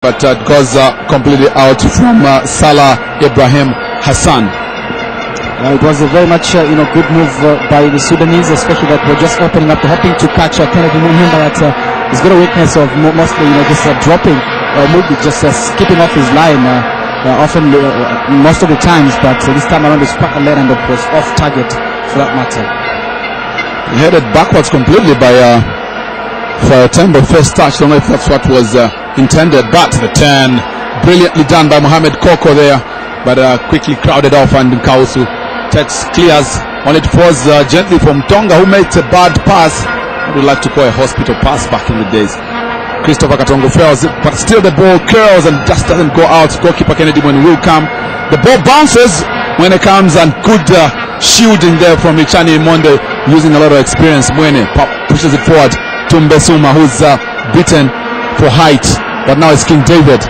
but it goes completely out from Salah Ibrahim Hassan. It was a very much good move by the Sudanese, especially that we're just opening up, hoping to catch Kennedy. Remember that he's got a weakness of mostly just dropping or maybe just skipping off his line often, most of the times, but this time around it's quite late and it was off target for that matter. He headed backwards completely by Tembo. First touch, don't know if that's what was intended, but the turn brilliantly done by Mohamed Koko there, but quickly crowded off, and Kausu clears on it. Was gently from Tonga, who made a bad pass. I would like to call a hospital pass back in the days. Christopher Katongo fails it, but still the ball curls and just doesn't go out. Goalkeeper Kennedy when will come. The ball bounces when it comes, and good shielding there from Ichani Monde, using a lot of experience. Mwene pushes it forward to Mbesuma, who's beaten for height, but now it's King David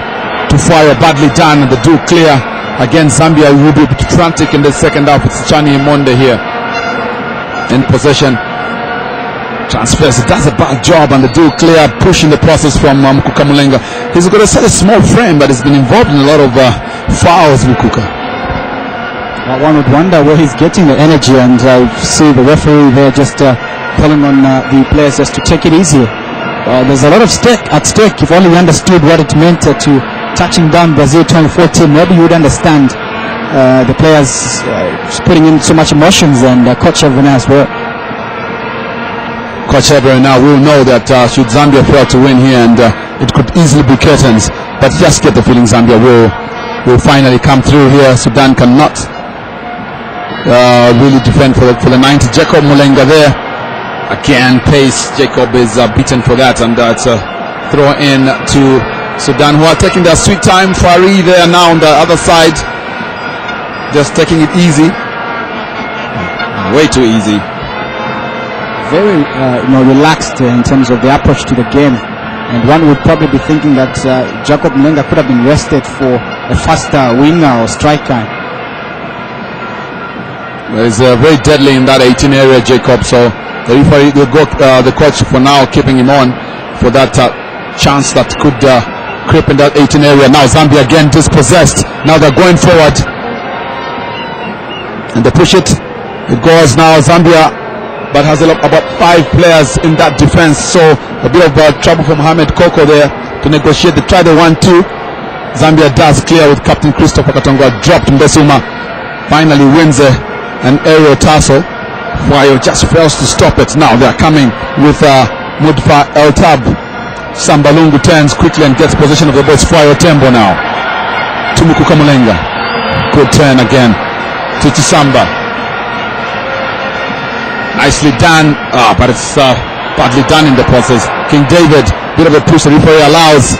to fire. Badly done, and the do clear. Again, Zambia will be frantic in the second half. It's Chani Monde here in possession. Transfers, does a bad job, and the do clear, pushing the process from Mukuka Mulenga. He's got a small frame, but he's been involved in a lot of fouls, Mukuka. One would wonder where he's getting the energy, and see the referee there just calling on the players just to take it easy. There's a lot of at stake. If only we understood what it meant to touching down Brazil 2014, maybe you would understand the players putting in so much emotions, and Coach Evans as well. Coach Evans now will know that should Zambia fail to win here, and it could easily be curtains, but just get the feeling Zambia will finally come through here. Sudan cannot really defend for the 90. Jacob Mulenga there again, pace. Jacob is beaten for that, and it's a throw in to Sudan, who are taking their sweet time. Fari there now on the other side, just taking it easy, way too easy. Very relaxed in terms of the approach to the game, and one would probably be thinking that Jacob Mulenga could have been rested for a faster winger or striker. He's very deadly in that 18 area, Jacob, so the referee will go, the coach for now keeping him on for that chance that could creep in that 18 area. Now Zambia again dispossessed. Now they're going forward, and they push it. It goes now Zambia, but has about 5 players in that defense, so a bit of trouble for Mohamed Koko there to negotiate. They try the 1-2. Zambia does clear with Captain Christopher Katongo. Dropped Mbesuma, finally wins an aerial tussle. Wayo just fails to stop it. Now they are coming with Mudfa El Tab. Sambalungu turns quickly and gets possession of the ball. Wayo Tembo now to Mukuka Mulenga. Good turn again to Chisamba. Nicely done, but it's badly done in the process. King David, bit of a push the referee allows.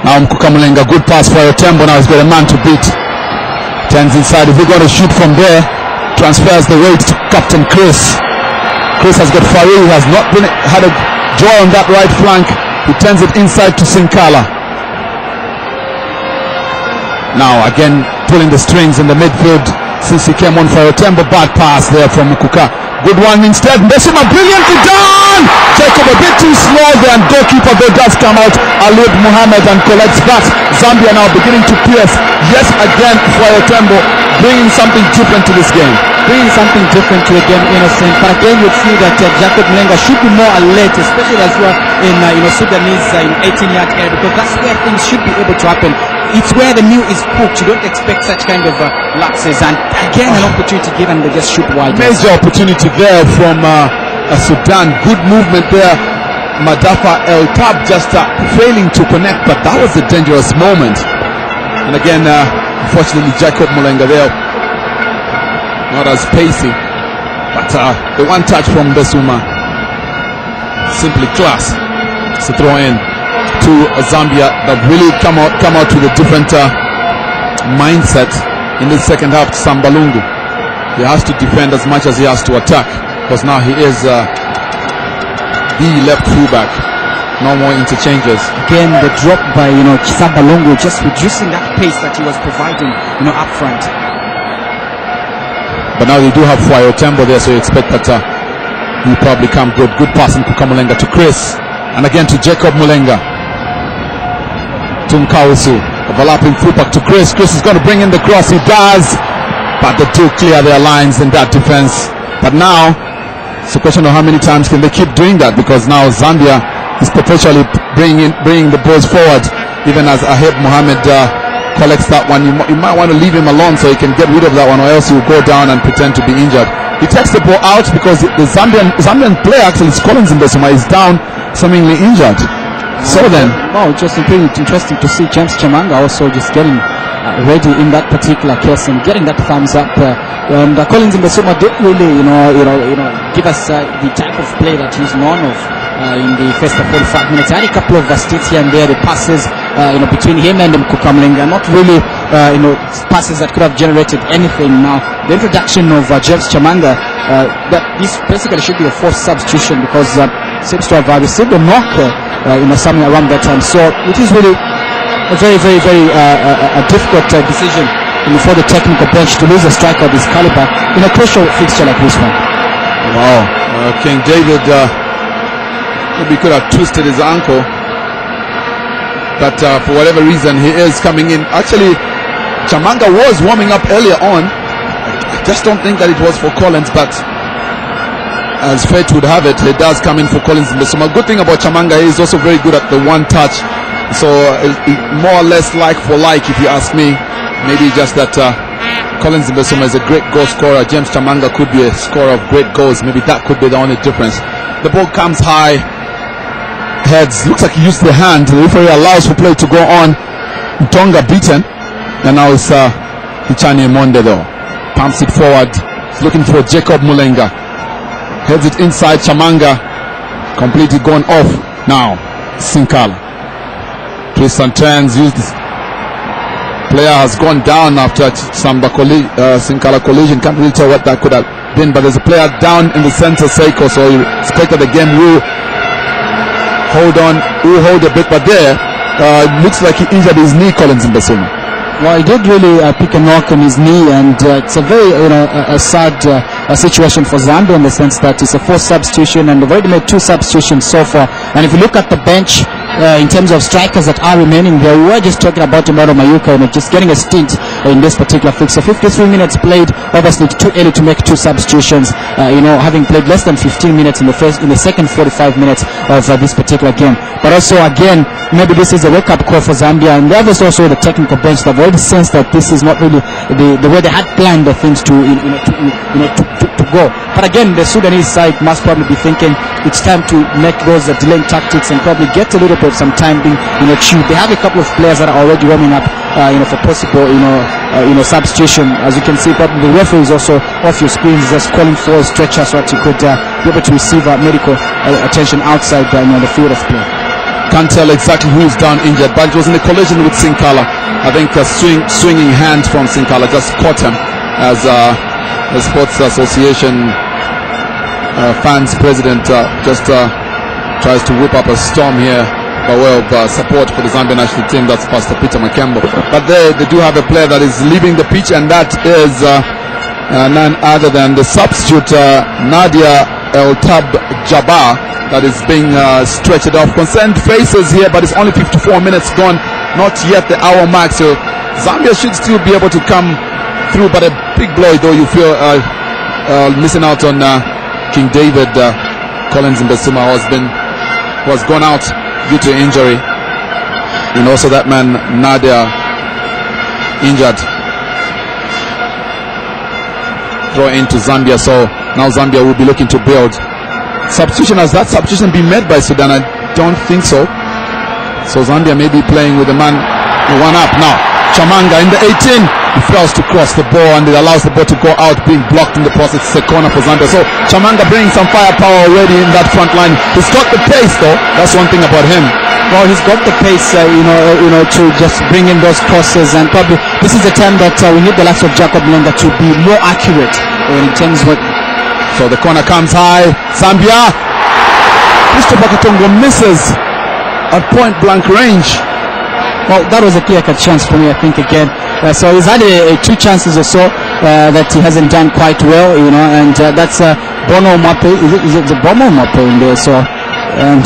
Now Mukuka Mulenga, good pass for Tembo. Now he's got a man to beat. Turns inside. If we're going to shoot from there, transfers the weight to Captain Chris. Chris has got Farid, who has not had a joy on that right flank. He turns it inside to Sinkala. Now again pulling the strings in the midfield since he came on for Tembo. Bad pass there from Mukuka. Good one instead. Mbesuma, brilliantly done! Jacob a bit too slow there, and goalkeeper though does come out. Alib Muhammad, and collects back. Zambia now beginning to pierce. Yes, again for Tembo, bringing something different to this game. Bringing something different to a game, Innocent. But again, you feel that Jacob Mulenga should be more alert, especially as well in Sudanese 18-yard area, because that's where things should be able to happen. It's where the meal is cooked. You don't expect such kind of lapses, and again an opportunity given, they just shoot wide. Major opportunity there from Sudan. Good movement there. Madafa El Tab just failing to connect, but that was a dangerous moment. And again, unfortunately, Jacob Mulenga there not as pacey, but the one touch from Mbesuma, simply class. It's a throw in to Zambia that really come out with a different mindset in the second half. Sambalungu, he has to defend as much as he has to attack, because now he is the left fullback. No more interchanges. Again, the drop by Sambalungu, just reducing that pace that he was providing up front. But now they do have Wayo Tembo there, so you expect that he'll probably come good. Good pass in Mukuka Mulenga to Chris, and again to Jacob Mulenga. To Tunkausu. Overlapping fullback to Chris. Chris is going to bring in the cross. He does. But they do clear their lines in that defense. But now, it's a question of how many times can they keep doing that, because now Zambia is perpetually bringing the balls forward. Even as Aheb Mohammed collects that one, you might want to leave him alone so he can get rid of that one, or else he'll go down and pretend to be injured. He takes the ball out because the Zambian player, actually, Collins Mbesuma, is down, seemingly injured. So then, wow, just pretty interesting to see James Chamanga also just getting ready in that particular case and getting that thumbs up. And Collins Mbesuma did really, give us the type of play that he's known of in the first 45 minutes. I had a couple of stints here and there, the passes, between him and Mkukamlinga, not really, passes that could have generated anything. Now, the introduction of James Chamanga, that this basically should be a forced substitution, because seems to have received a knock, somewhere around that time. So it is really a very, very, very difficult decision for the technical bench to lose a striker of this caliber in a crucial fixture like this one. Wow, King David maybe could have twisted his ankle, but for whatever reason he is coming in. Actually, Chamanga was warming up earlier on. I just don't think that it was for Collins, but as fate would have it, he does come in for Collins Mbesuma. Good thing about Chamanga, he is also very good at the one touch, so more or less like for like, if you ask me. Maybe just that Collins Mbesuma is a great goal scorer. James Chamanga could be a scorer of great goals. Maybe that could be the only difference. The ball comes high, heads, looks like he used the hand. The referee allows for play to go on. Tonga beaten, and now it's Ichani Monde though. Pumps it forward, he's looking for Jacob Mulenga. Heads it inside. Chamanga completely gone off. Now Sinkala twists and turns. Used this player has gone down after Sinkala collision. Can't really tell what that could have been, but there's a player down in the center circle, so you expect that the game will hold a bit. But there looks like he injured his knee, Collins Mbesuma. Well, he did really pick a knock on his knee, and it's a very a sad situation for Zambia, in the sense that it's a forced substitution, and they've already made 2 substitutions so far. And if you look at the bench, in terms of strikers that are remaining there, we were just talking about Imaro Mayuka, just getting a stint in this particular fixture. 53 minutes played. Obviously, it's too early to make 2 substitutions. Having played less than 15 minutes in the second 45 minutes of this particular game. But also, again, maybe this is a wake-up call for Zambia, and there was also the technical bench that already sensed that this is not really the way they had planned the things to go. But again, the Sudanese side must probably be thinking it's time to make those delaying tactics and probably get a little bit of some time being chewed. They have a couple of players that are already warming up for possible substitution. As you can see, probably the referee is also off your screens, just calling for a stretcher so that you could be able to receive medical attention outside the field of play. Can't tell exactly who is down injured, but it was in a collision with Sinkala. I think a swinging hand from Sinkala just caught him, as the Sports Association fans president just tries to whip up a storm here by way of support for the Zambia national team. That's Pastor Peter Makembo. But they do have a player that is leaving the pitch, and that is none other than the substitute Nadia El-Tab Jabbar, that is being stretched off. Concerned faces here, but it's only 54 minutes gone, not yet the hour mark, so Zambia should still be able to come through. But a big blow though, you feel missing out on King David. Collins Mbesuma was gone out due to injury, and also that man Nadia injured. Throw into Zambia, so now Zambia will be looking to build. Substitution, has that substitution been made by Sudan? I don't think so. So Zambia may be playing with the man one up now. Chamanga in the 18, he fails to cross the ball, and it allows the ball to go out, being blocked in the process. It's a corner for Zambia. So Chamanga bringing some firepower already in that front line. He's got the pace though, that's one thing about him. Well, he's got the pace, to just bring in those crosses, and probably this is the time that we need the likes of Jacob Mulenga to be more accurate in terms of. So the corner comes high. Zambia. Christopher Katongo misses at point blank range. Well, that was a clear-cut chance for me, I think, again. So he's had 2 chances or so that he hasn't done quite well, and that's Bono Mape. Is it the Bono Mape in there? So, and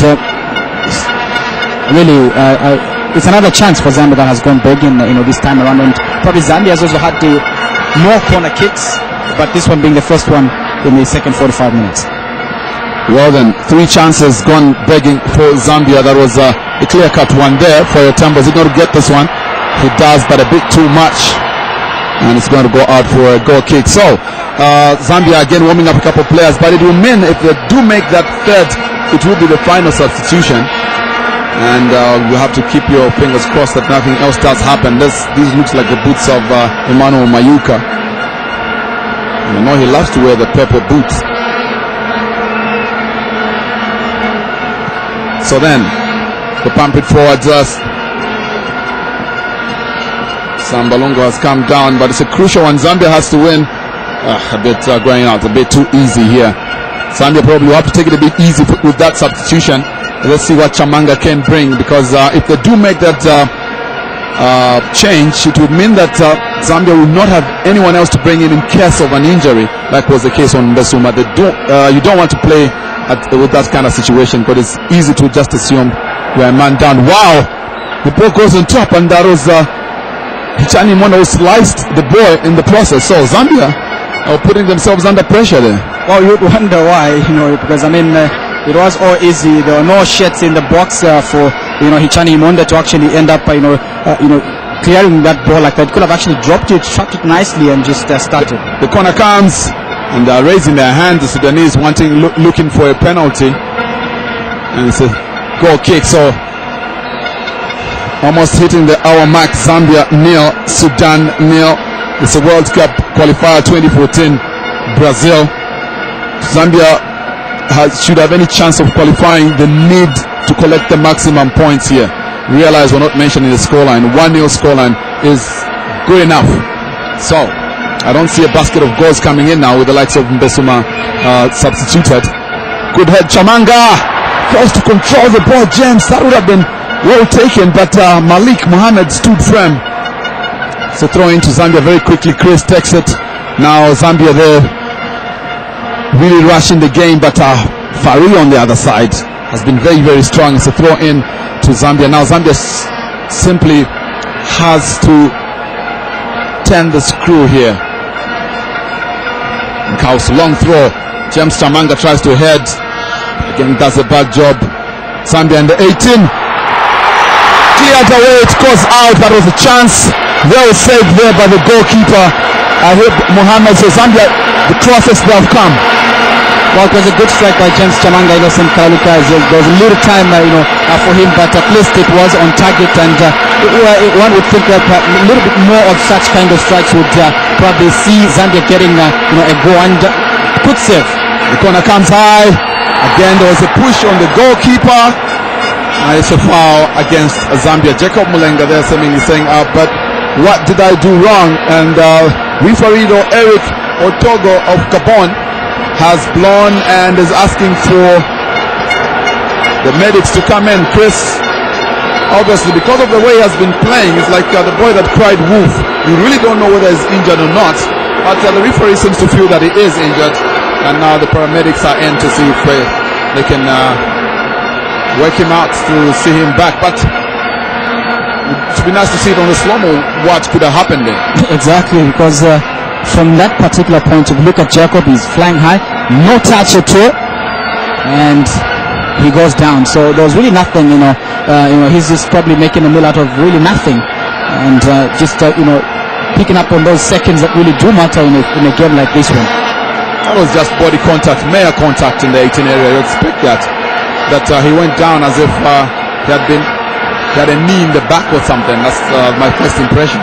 really, it's another chance for Zambia that has gone big in this time around, and probably Zambia has also had more corner kicks, but this one being the first one in the second 45 minutes. Well then, 3 chances gone begging for Zambia. That was a clear-cut one there for Yatambo. Is he going to get this one? He does, but a bit too much, and it's going to go out for a goal kick. So Zambia again warming up a couple of players, but it will mean if they do make that third, it will be the final substitution, and you have to keep your fingers crossed that nothing else does happen. This looks like the boots of Emmanuel Mayuka. You know he loves to wear the purple boots. So then, the pump it forward. Sambalongo has come down, but it's a crucial one. Zambia has to win. A bit going out, a bit too easy here. Zambia probably will have to take it a bit easy with that substitution. Let's see what Chamanga can bring, because if they do make that change, it would mean that Zambia will not have anyone else to bring in case of an injury, like was the case on Mbesuma. You don't want to play with that kind of situation, because it's easy to just assume you're a man down. Wow! The ball goes on top, and that was Hichani Mono sliced the ball in the process. So Zambia are putting themselves under pressure there. Well, you'd wonder why, because I mean, it was all easy. There were no shits in the box for Hichani Monda to actually end up clearing that ball like that. Could have actually dropped it, shot it nicely, and just started. The corner comes, and they're raising their hand. The Sudanese looking for a penalty, and it's a goal kick. So almost hitting the hour mark. Zambia 0, Sudan 0. It's a World Cup qualifier 2014, Brazil. Zambia should have any chance of qualifying. They need to collect the maximum points here. Realize we're not mentioning the scoreline. 1-0 scoreline is good enough. So I don't see a basket of goals coming in now with the likes of Mbesuma substituted. Good head, Chamanga tries to control the ball. James, that would have been well taken, but Malik Mohammed stood firm. So throw into Zambia very quickly. Chris takes it. Now Zambia there really rushing the game, but Fari on the other side has been very, very strong. It's a throw in to Zambia. Now Zambia simply has to turn the screw here. Kaus, long throw. James Chamanga tries to head. Again, does a bad job. Zambia in the 18. Cleared away, it goes out. That was a chance. Well saved there by the goalkeeper. I hope Mohammed. So Zambia, the closest they have come. Well, it was a good strike by James Chamanga. Innocent Kaluka. There was a little time, for him, but at least it was on target. And one would think that a little bit more of such kind of strikes would probably see Zambia getting a goal. And good save. The corner comes high. Again, there was a push on the goalkeeper. It's a foul against Zambia. Jacob Mulenga there saying, but what did I do wrong? And referee Eric Otogo of Gabon has blown and is asking for the medics to come in. Chris, obviously, because of the way he has been playing, it's like the boy that cried wolf. You really don't know whether he's injured or not, but the referee seems to feel that he is injured, and now the paramedics are in to see if they can work him out to see him back. But it would be nice to see it on the slow-mo what could have happened there. Exactly, because from that particular point, if you look at Jacob, he's flying high, no touch at all, and he goes down. So there was really nothing, he's just probably making a meal out of really nothing, and picking up on those seconds that really do matter in a game like this one. That was just body contact, mere contact in the 18 area. You expect that he went down as if he had a knee in the back or something. That's my first impression.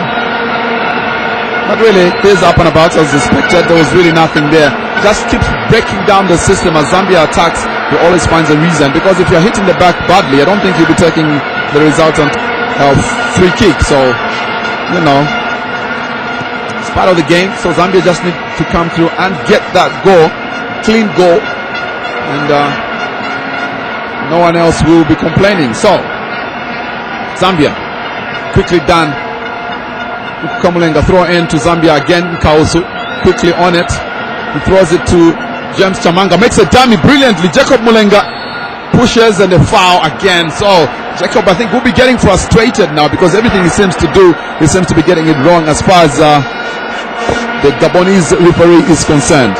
But really, he's up and about as expected. There was really nothing there. Just keeps breaking down the system as Zambia attacks. He always finds a reason, because if you're hitting the back badly, I don't think you'll be taking the resultant free kick. So, it's part of the game. So Zambia just need to come through and get that goal, clean goal, and no one else will be complaining. So Zambia quickly done. Kamulenga throw in to Zambia again. Kausu quickly on it. He throws it to James Chamanga, makes a dummy brilliantly. Jacob Mulenga pushes, and a foul again. So Jacob, I think, will be getting frustrated now because everything he seems to do, he seems to be getting it wrong as far as the Gabonese referee is concerned.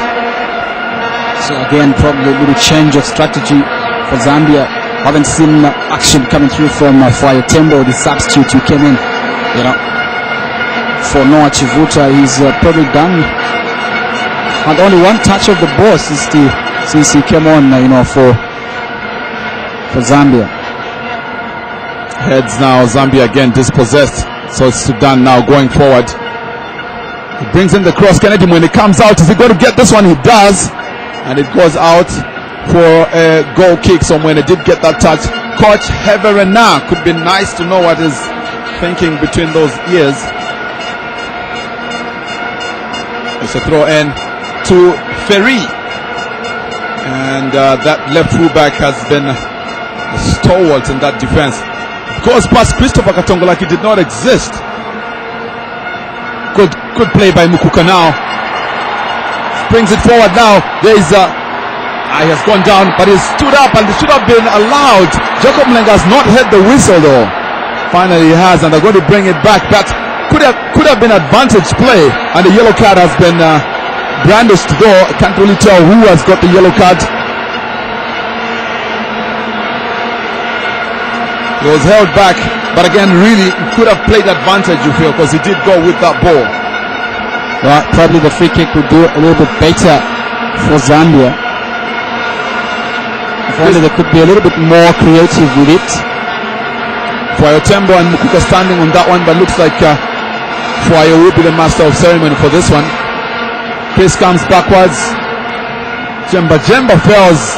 So again, probably a little change of strategy for Zambia. Haven't seen action coming through from Tembo, the substitute who came in, you know, for Noah Chivuta. He's probably done, and only one touch of the ball since he came on, you know, for Zambia. Heads now, Zambia again dispossessed. So it's Sudan now going forward. He brings in the cross. Kennedy, when he comes out, is he going to get this one? He does. And it goes out for a goal kick. So when he did get that touch, Coach Heverena, could be nice to know what is thinking between those ears. It's a throw in to Ferry. And that left fullback has been a stalwart in that defense. Goes past Christopher Katongo like he did not exist. Good play by Mukuka now. Brings it forward now. There is he has gone down, but he stood up, and it should have been allowed. Jacob Mlenga has not heard the whistle though. Finally he has, and they're going to bring it back. That could have been advantage play, and the yellow card has been brandished though. I can't really tell who has got the yellow card. He was held back, but again, really could have played advantage, you feel, because he did go with that ball. Well, probably the free kick would do a little bit better for Zambia. If only they could be a little bit more creative with it. Tembo and Mukuka standing on that one, but looks like Fwayo will be the master of ceremony for this one. Chris comes backwards. Jemba fails,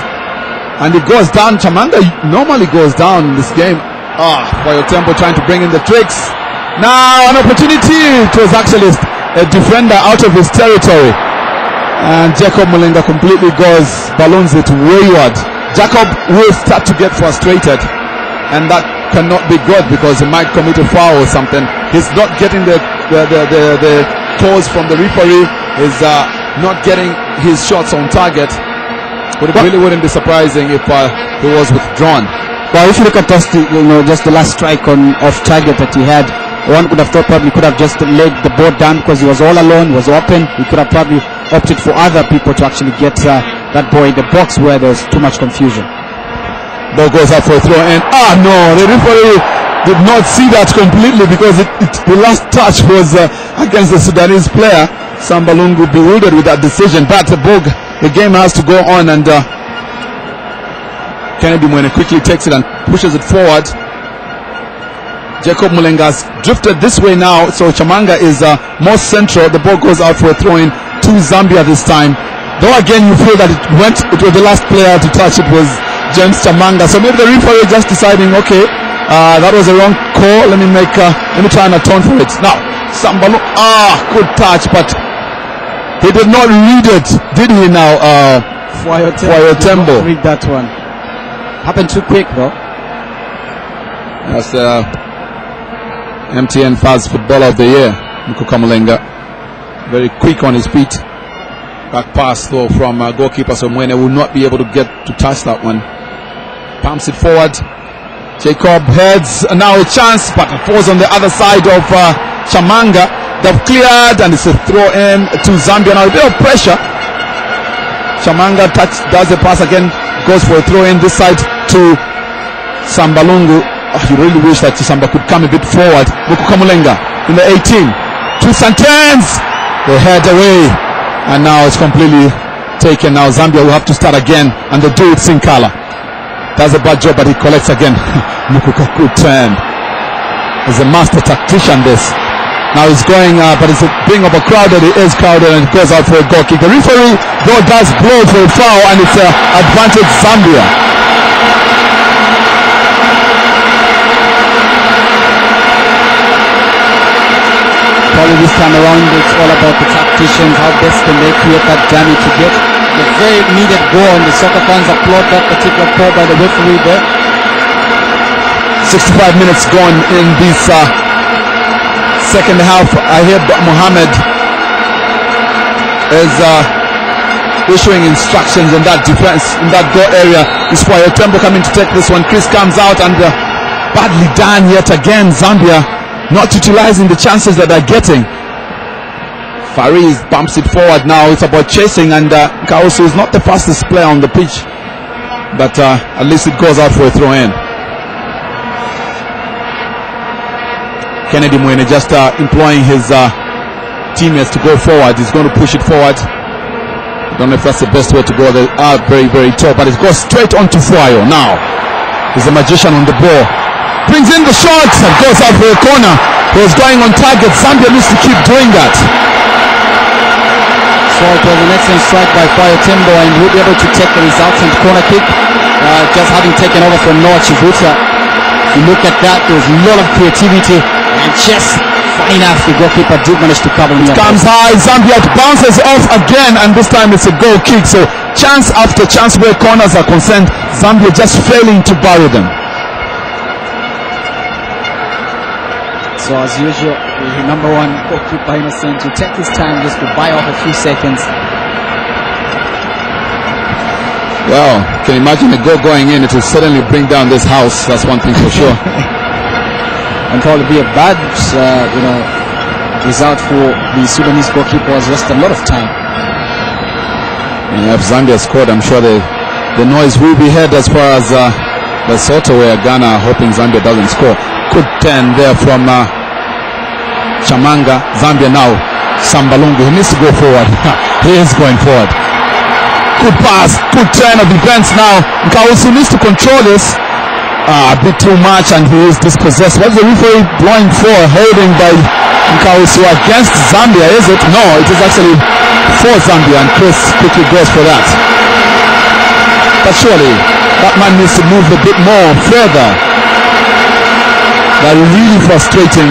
and it goes down. Chamanga normally goes down in this game. Tembo trying to bring in the tricks. Now an opportunity. It was actually a defender out of his territory, and Jacob Mulenga completely balloons it wayward. Jacob will start to get frustrated, and that cannot be good because he might commit a foul or something. He's not getting the calls from the referee. He's not getting his shots on target. But it really wouldn't be surprising if he was withdrawn. Well, if you look at just the last strike off target that he had, one could have thought probably could have just laid the ball down because he was all alone, was open. He could have probably opted for other people to actually get that ball in the box where there's too much confusion. Ball goes up for a throw in. No, the referee did not see that completely because the last touch was against the Sudanese player. Sambalungu bewildered with that decision, but the game has to go on, and Kennedy Mwene quickly takes it and pushes it forward. Jacob Mulenga has drifted this way now, so Chamanga is more central. The ball goes out for a throw-in to Zambia this time. Though again you feel that it was the last player to touch it was James Chamanga. So maybe the referee just deciding, okay, that was a wrong call. Let me try and atone for it. Now, Sambalu, good touch, but he did not read it, did he now? Tembo. Read that one. Happened too quick though. That's MTN Fast Footballer of the Year, Mukuka Mulenga. Very quick on his feet. Back pass though from goalkeeper, so Mwene will not be able to get to touch that one. Pumps it forward. Jacob heads, now a chance, but it falls on the other side of Chamanga. They've cleared, and it's a throw in to Zambia. Now a bit of pressure. Chamanga does the pass again, goes for a throw in this side to Sambalungu. You really wish that Samba could come a bit forward. Mukuka Mulenga in the 18. To Santens. They head away, and now it's completely taken. Now Zambia will have to start again, and they do it Sinkala. Does a bad job, but he collects again. Mukuka good turn. He's a master tactician this. Now he's going, but it's being overcrowded. It is crowded, and it goes out for a goal kick. The referee though does blow for a foul, and it's advantage Zambia. Probably this time around it's all about the tacticians. How best can they create that journey to get the very needed goal, and the soccer fans applaud that particular call by the referee there. 65 minutes gone in this second half. I hear Mohammed is issuing instructions in that defense, in that goal area. It's Tembo coming to take this one. Chris comes out, and badly done yet again. Zambia not utilizing the chances that they're getting. Fariz bumps it forward now. It's about chasing, and Kausu is not the fastest player on the pitch, but at least it goes out for a throw-in. Kennedy Mwene just employing his teammates to go forward. He's going to push it forward. I don't know if that's the best way to go. They are very, very tall, but it goes straight onto Fuayo. Now, he's a magician on the ball. Brings in the shots and goes out for a corner. He was going on target. Zambia needs to keep doing that. So it was an excellent strike by Fuayo Tembo, and he'll be able to take the resultant corner kick, just having taken over from Noah Chivuta. If you look at that, there was a lot of creativity, and just fine enough, the goalkeeper did manage to cover him. Comes high, Zambia bounces off again, and this time it's a goal kick. So chance after chance where corners are concerned, Zambia just failing to bury them. So as usual, the number one goalkeeper Innocent to take his time just to buy off a few seconds. Well, can you imagine a goal going in? It will suddenly bring down this house. That's one thing for sure. And probably be a bad, result for the Sudanese goalkeeper. Was just a lot of time. And if Zambia scored, I'm sure the noise will be heard as far as Lesotho, where Ghana are hoping Zambia doesn't score. Good turn there from Chamanga. Zambia now, Sambalungu, he needs to go forward. He is going forward. Good pass, good turn of events now. Nkausu needs to control this a bit too much, and he is dispossessed. What's the referee blowing for? Holding by Nkausu against Zambia, is it? No, it is actually for Zambia, and Chris quickly goes for that. But surely that man needs to move a bit more further. That really frustrating,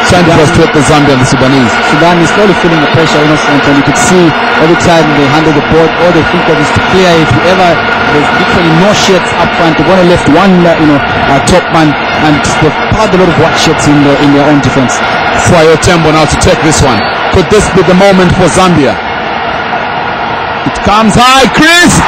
trying to frustrate the Zambia and the Sudanese. Sudan is slowly feeling the pressure, Innocent, and you could see every time they handle the ball, all they think of is to clear. If you ever, there's literally no shirts up front. They're going to left one, top man, and they've piled a lot of white shirts in their own defense. Fuayo Tembo now to take this one. Could this be the moment for Zambia? It comes high, Chris.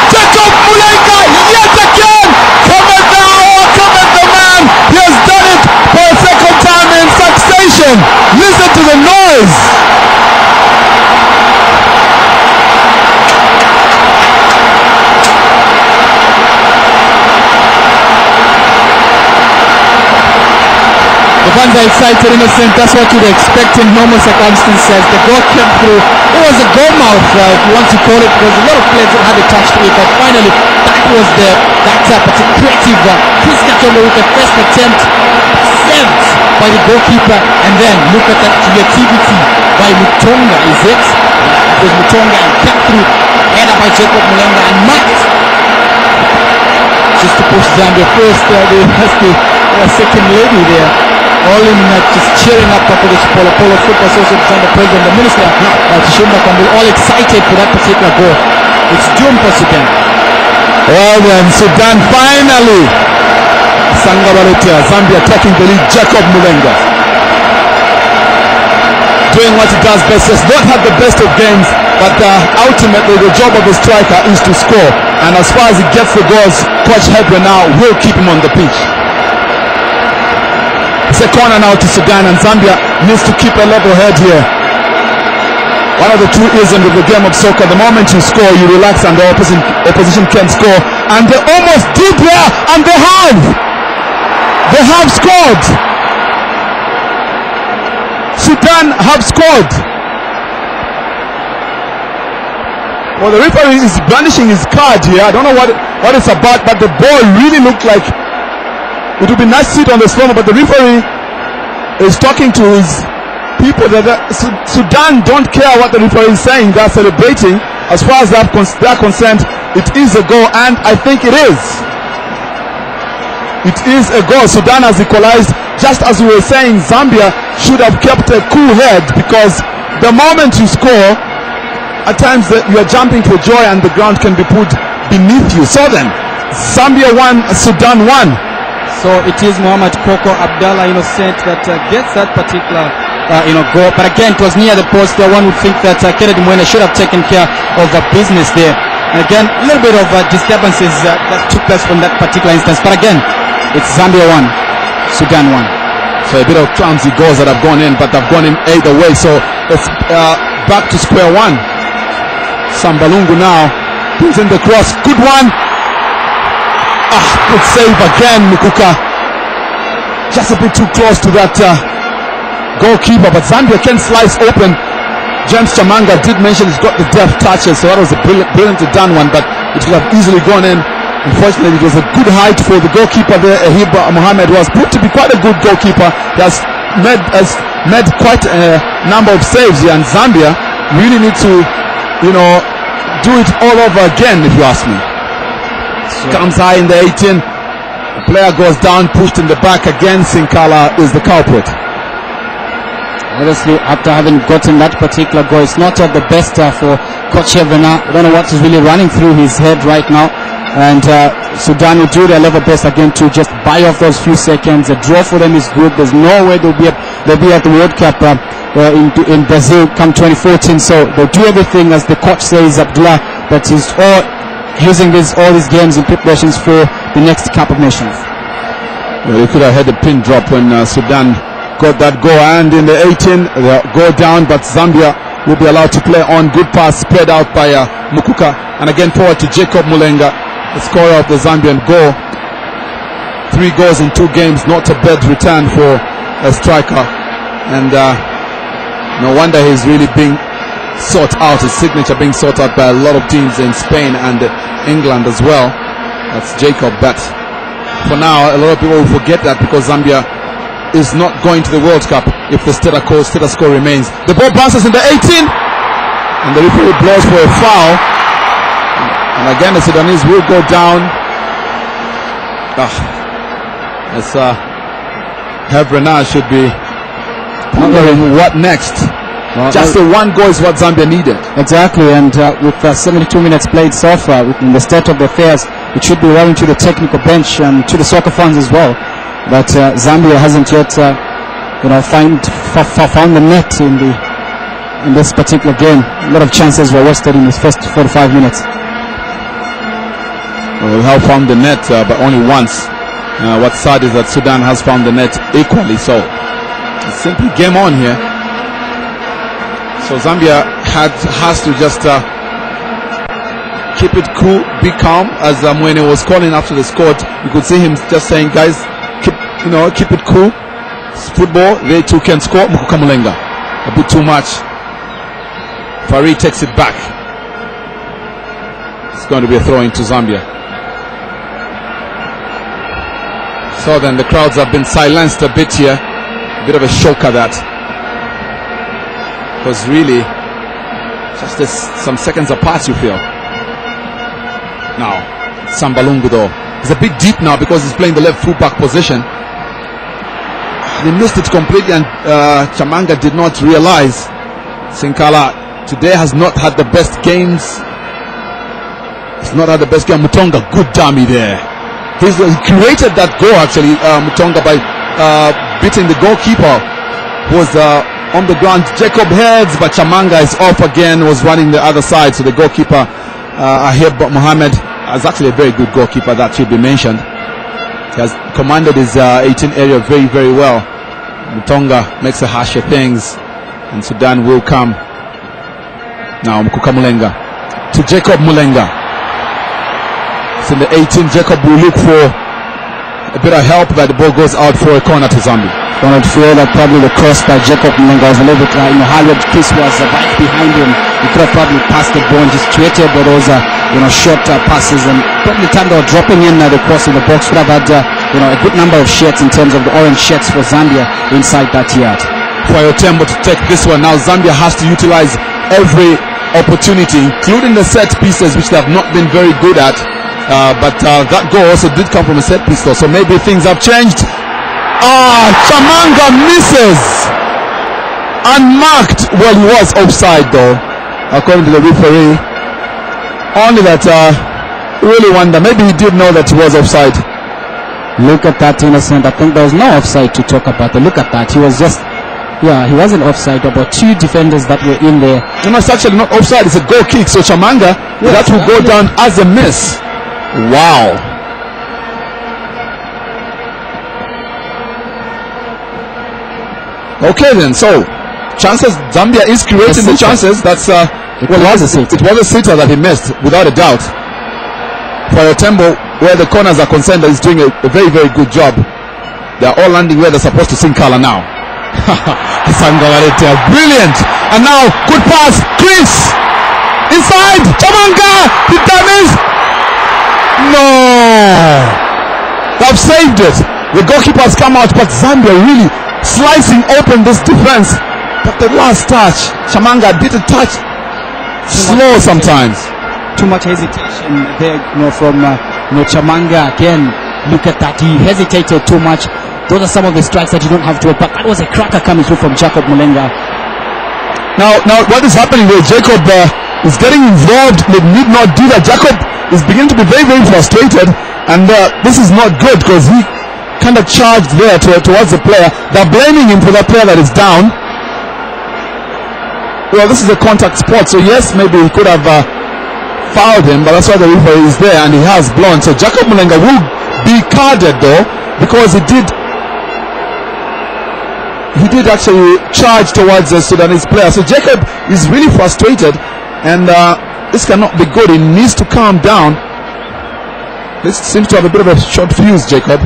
Jacob Mulenga yet again. Covered now, covered the man. He has done it for a second time in succession. Listen to the noise. The fans are excited, Innocent. That's what you'd expect in normal circumstances. The goal came through. It was a goal mouth, if you want to call it, because a lot of players had a touch to it, but finally that was that creative Chris Katombo with the first attempt saved by the goalkeeper, and then look at that creativity by Mutonga. Is it? It was Mutonga, and kept through, headed by Jacob Mulenga, and marked just to push Zambia first. They has the second lady there. All in just cheering up for the Polo Football Association, the president, the minister, Chishimba Kambu, all excited for that particular goal. It's doomed for Sudan. Well then, Sudan finally. Sangabaletea, Zambia taking the lead. Jacob Mulenga doing what he does best. Has not had the best of games, but ultimately the job of a striker is to score. And as far as he gets the goals, Coach Hebron now will keep him on the pitch. It's a corner now to Sudan, and Zambia needs to keep a level head here. One of the two isn't with the game of soccer. The moment you score, you relax, and the opposition can score. And they almost did there, and they have. They have scored. Sudan have scored. Well, the referee is brandishing his card here. I don't know what it's about, but the ball really looked like it would be nice to sit on the slow, but the referee is talking to his people. That Sudan don't care what the referee is saying. They're celebrating. As far as they're concerned, it is a goal, and I think it is. It is a goal. Sudan has equalized. Just as we were saying, Zambia should have kept a cool head, because the moment you score, at times you are jumping for joy and the ground can be put beneath you. So then, Zambia won, Sudan won. So it is Muhammad Koko Abdallah, Innocent, that gets that particular goal. But again, it was near the post there. One would think that Kennedy Mwene should have taken care of business there. Again, a little bit of disturbances that took place from that particular instance. But again, it's Zambia 1, Sudan 1. So a bit of clumsy goals that have gone in, but they've gone in either way. So it's back to square one. Sambalungu now brings in the cross. Good one. Good save again, Mukuka. Just a bit too close to that goalkeeper, but Zambia can slice open. James Chamanga did mention he's got the deft touches, so that was a brilliantly done one, but it could have easily gone in. Unfortunately, it was a good height for the goalkeeper there. Ahib Mohammed was proved to be quite a good goalkeeper. He has made quite a number of saves here, and Zambia really need to, do it all over again, if you ask me. Comes high in the 18. The player goes down, pushed in the back again. Sinkala is the culprit. Obviously, after having gotten that particular goal, it's not the best for Coach Hevrena. I don't know what is really running through his head right now. And Sudan will do their level best again to just buy off those few seconds. A draw for them is good. There's no way they'll be at the World Cup in Brazil come 2014. So they'll do everything, as the coach says, Abdullah, that is all using all these games in preparations for the next Cup of Nations. Well, you could have had a pin drop when Sudan got that goal, and in the 18 they'll go down, but Zambia will be allowed to play on. Good pass spread out by Mukuka, and again forward to Jacob Mulenga, the scorer of the Zambian goal. 3 goals in 2 games, not a bad return for a striker, and no wonder he's really being sought out, his signature being sought out by a lot of teams in Spain and England as well. That's Jacob, but for now a lot of people will forget that, because Zambia is not going to the World Cup if the status quo remains. The ball bounces in the 18, and the referee blows for a foul, and again the Sudanese will go down. As Hevrena should be wondering what next. Well, just the one goal is what Zambia needed. Exactly, and with 72 minutes played so far, in the state of the affairs, it should be running to the technical bench and to the soccer fans as well. But Zambia hasn't yet, found the net in this particular game. A lot of chances were wasted in this first 45 minutes. Well, we have found the net, but only once. What's sad is that Sudan has found the net equally. So it's simply game on here. So Zambia has to just keep it cool, be calm. As Mwene was calling after the score, you could see him just saying, guys, keep it cool. It's football. They too can score. Mukuka Mulenga, a bit too much. Farid takes it back. It's going to be a throw into Zambia. So then the crowds have been silenced a bit here. A bit of a shocker that. Because really, just some seconds apart, you feel. Now, Sambalungu though, he's a bit deep now because he's playing the left fullback position. They missed it completely, and Chamanga did not realize. Sinkala today has not had the best games. He's not had the best game. Mutonga, good dummy there. He created that goal actually, Mutonga, by beating the goalkeeper who was on the ground. Jacob heads, but Chamanga is off again, was running the other side. So the goalkeeper, Ahib Mohammed, is actually a very good goalkeeper, that should be mentioned. He has commanded his 18 area very, very well. Mutonga makes a hash of things, and Sudan will come. Now Mukuka Mulenga to Jacob Mulenga. It's in the 18. Jacob will look for a bit of help, but the ball goes out for a corner to Zambia. Wanted to feel that probably the cross by Jacob Mulenga was a little bit Harvard Chris was right behind him. He could have probably passed the ball and just created those short passes, and probably time they were dropping in the cross in the box would have had a good number of shirts in terms of the orange shirts for Zambia inside that yard. For Otembo to take this one now, Zambia has to utilize every opportunity, including the set pieces, which they have not been very good at. But that goal also did come from a set piece though, so maybe things have changed. Chamanga misses unmarked. Well, he was offside though, according to the referee. Only that really wonder, maybe he did know that he was offside. Look at that, Innocent. I think there was no offside to talk about. Look at that. He was just Yeah, he wasn't offside. About 2 defenders that were in there. No, it's actually not offside. It's a goal kick. So Chamanga, that will go down as a miss. Wow. Okay then, so chances, Zambia is creating the chances. That's it was a sitter. It was a sitter that he missed, without a doubt. For Tembo, where the corners are concerned, he's doing a very, very good job. They're all landing where they're supposed to sing color now. Brilliant! And now, good pass, Chris! Inside, Chamanga! He damaged! No! They've saved it. The goalkeeper has come out, but Zambia really slicing open this defense. But the last touch, Chamanga didn't touch. Slow sometimes. Too much hesitation there, from Chamanga again. Look at that, he hesitated too much. Those are some of the strikes that you don't have to work, but that was a cracker coming through from Jacob Mulenga. Now what is happening here? Jacob is getting involved. They need not do that. Jacob is beginning to be very, very frustrated, and this is not good because he kind of charged there towards the player. They're blaming him for that player that is down. Well, this is a contact sport, so yes, maybe he could have fouled him, but that's why the referee is there, and he has blown. So Jacob Mulenga will be carded though, because he did actually charge towards the Sudanese player. So Jacob is really frustrated, and this cannot be good. He needs to calm down. This seems to have a bit of a short fuse, Jacob.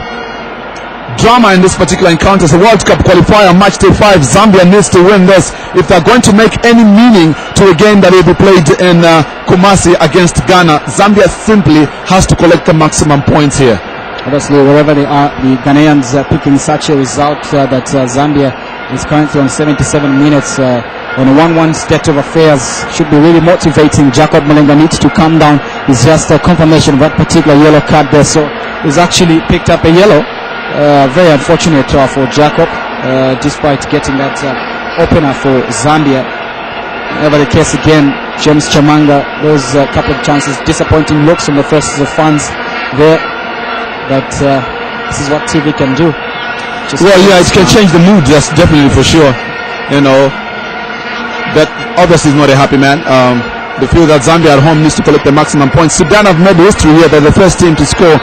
Drama in this particular encounter. It's a World Cup qualifier, match day 5. Zambia needs to win this if they're going to make any meaning to a game that will be played in Kumasi against Ghana. Zambia simply has to collect the maximum points here. Obviously, wherever they are, the Ghanaians picking such a result that Zambia is currently on 77 minutes on a 1-1 state of affairs should be really motivating. Jacob Mulenga needs to calm down. It's just a confirmation of that particular yellow card there. So he's actually picked up a yellow. Very unfortunate for Jacob, despite getting that opener for Zambia. However the case again, James Chamanga, those couple of chances, disappointing looks on the faces of fans there. But this is what TV can do. Well, yeah, it can change the mood, yes, definitely, for sure. But obviously he's not a happy man. They feel that Zambia at home needs to collect the maximum points. Sudan have made history here. They're the first team to score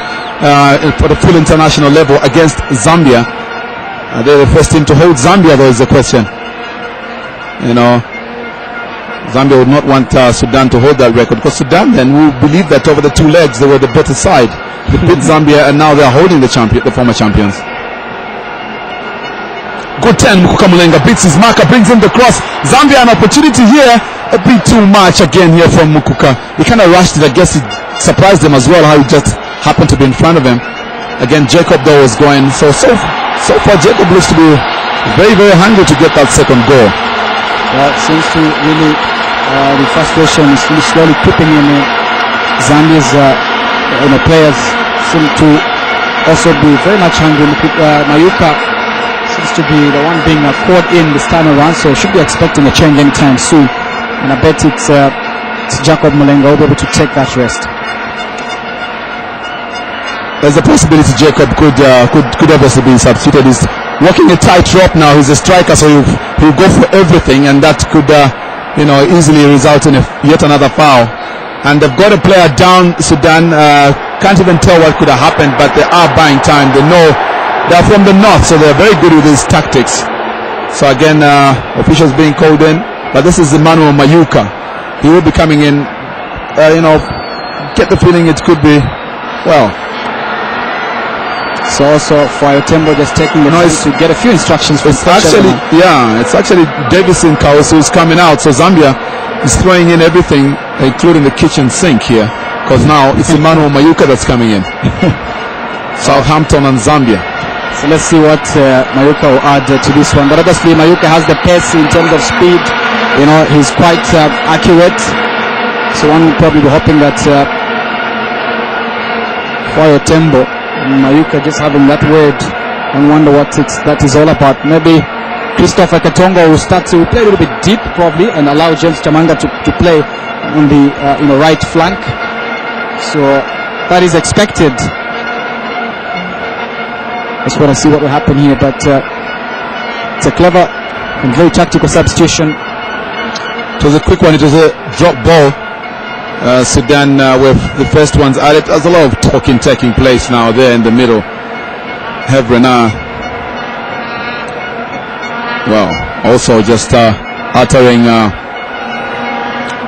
for the full international level against Zambia. They're the first team to hold Zambia, though, is the question. Zambia would not want Sudan to hold that record, because Sudan then will believe that over the 2 legs they were the better side. They beat Zambia, and now they are holding the former champions. Good 10, Mukuka Mulenga beats his marker, brings in the cross. Zambia an opportunity here, a bit too much again here from Mukuka. He kind of rushed it. I guess it surprised him as well how he just happened to be in front of him. Again, Jacob though was going. So far Jacob looks to be very, very hungry to get that second goal. Well, it seems to really the frustration is really slowly creeping in. Zambia's players seem to also be very much hungry. Mayuka seems to be the one being caught in this time around, so should be expecting a change anytime soon. And I bet it's Jacob Mulenga will be able to take that rest. There's a possibility Jacob could obviously be substituted. He's walking a tightrope now. He's a striker, so he'll go for everything, and that could easily result in yet another foul. And they've got a player down, Sudan. Can't even tell what could have happened, but they are buying time. They know they're from the north, so they're very good with these tactics. So again, officials being called in, but this is Emmanuel Mayuka. He will be coming in. Get the feeling it could be, well. So also for Tembo just taking the time to get a few instructions from it's actually Davison Kaos who's coming out. So Zambia is throwing in everything, including the kitchen sink here, because now it's Emmanuel Mayuka that's coming in. Southampton and Zambia. So let's see what Mayuka will add to this one. But obviously Mayuka has the pace in terms of speed. He's quite accurate. So one would probably be hoping that for Tembo, Mayuka just having that word and wonder what that is all about. Maybe Christopher Katonga will start to play a little bit deep probably and allow James Chamanga to play on the right flank. So that is expected. Just want to see what will happen here, but it's a clever and very tactical substitution. It was a quick one. It was a drop ball. Sudan with the first ones at it. There's a lot of talking taking place now there in the middle. Hevrena, well, also just uttering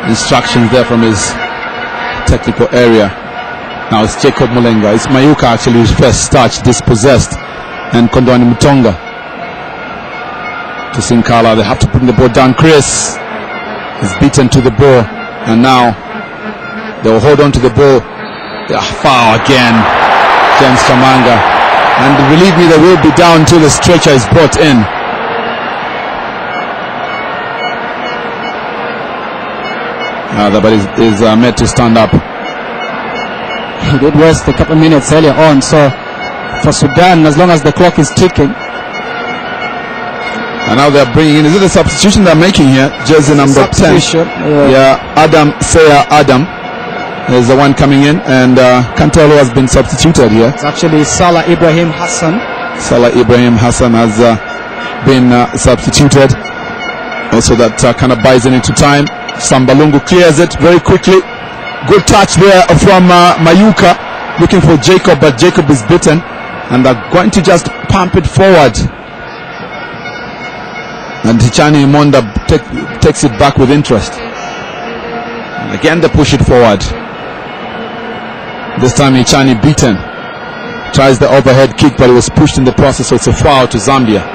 instructions there from his technical area. Now it's Jacob Mulenga. It's Mayuka actually who's first touched, dispossessed, and Kondwani Mutonga to Sinkala. They have to bring the ball down. Chris is beaten to the ball, and now they'll hold on to the ball. Foul again, James Chamanga. And believe me, they will be down until the stretcher is brought in. But is made to stand up. He did waste a couple of minutes earlier on, so for Sudan, as long as the clock is ticking. And now they're bringing in, is it a substitution they're making here? Jersey number 10. Yeah, Adam is the one coming in, and can't tell who has been substituted here. It's actually Salah Ibrahim Hassan. Salah Ibrahim Hassan has been substituted. Also that kind of buys it into time. Sambalungu clears it very quickly. Good touch there from Mayuka, looking for Jacob, but Jacob is beaten, and they're going to just pump it forward. And Hichani Monda takes it back with interest. And again they push it forward. This time Hichani beaten. Tries the overhead kick, but it was pushed in the process, so it's a foul to Zambia.